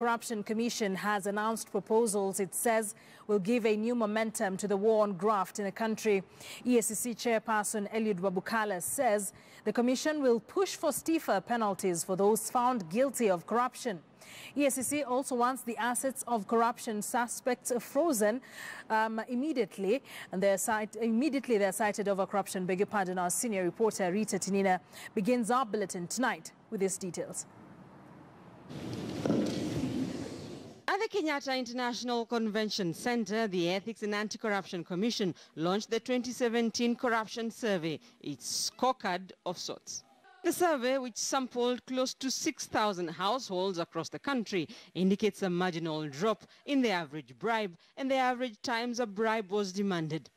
Corruption Commission has announced proposals it says will give a new momentum to the war on graft in the country. EACC Chairperson Eliud Wabukala says the commission will push for stiffer penalties for those found guilty of corruption. EACC also wants the assets of corruption suspects frozen immediately, and they're cited over corruption. Beg your pardon. Our senior reporter Rita Tinina begins our bulletin tonight with these details. At the Kenyatta International Convention Center, the Ethics and Anti-Corruption Commission launched the 2017 Corruption Survey, its scorecard of sorts. The survey, which sampled close to 6,000 households across the country, indicates a marginal drop in the average bribe and the average times a bribe was demanded.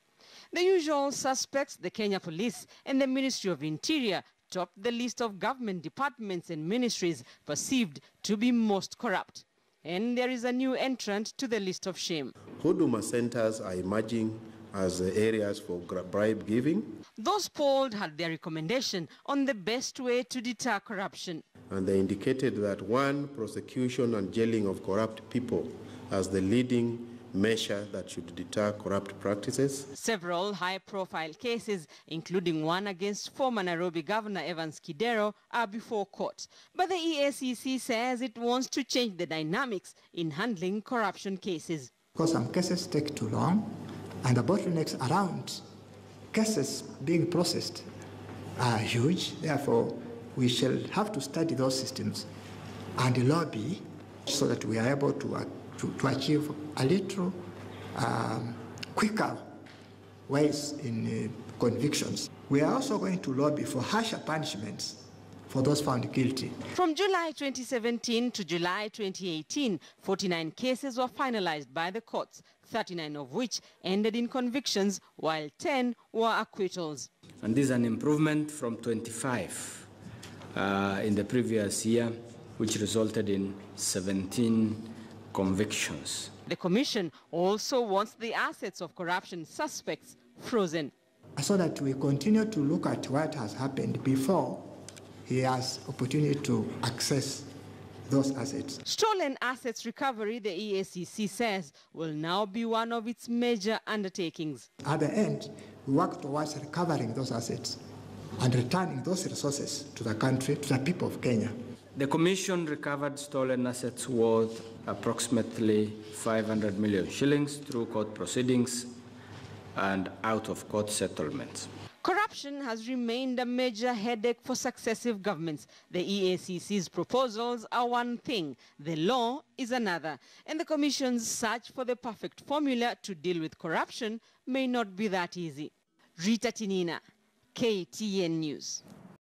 The usual suspects, the Kenya Police and the Ministry of Interior, topped the list of government departments and ministries perceived to be most corrupt. And there is a new entrant to the list of shame. Huduma centers are emerging as areas for bribe giving. Those polled had their recommendation on the best way to deter corruption. And they indicated that one, prosecution and jailing of corrupt people as the leading measure that should deter corrupt practices. Several high-profile cases, including one against former Nairobi Governor Evans Kidero, are before court. But the EACC says it wants to change the dynamics in handling corruption cases. Because some cases take too long, and the bottlenecks around cases being processed are huge. Therefore, we shall have to study those systems and lobby so that we are able to achieve a little quicker ways in convictions. We are also going to lobby for harsher punishments for those found guilty. From July 2017 to July 2018, 49 cases were finalized by the courts, 39 of which ended in convictions, while 10 were acquittals. And this is an improvement from 25 in the previous year, which resulted in 17 convictions. The commission also wants the assets of corruption suspects frozen. So that we continue to look at what has happened before he has opportunity to access those assets. Stolen assets recovery, the EACC says, will now be one of its major undertakings. At the end, we work towards recovering those assets and returning those resources to the country, to the people of Kenya. The Commission recovered stolen assets worth approximately 500 million shillings through court proceedings and out-of-court settlements. Corruption has remained a major headache for successive governments. The EACC's proposals are one thing, the law is another, and the Commission's search for the perfect formula to deal with corruption may not be that easy. Rita Tinina, KTN News.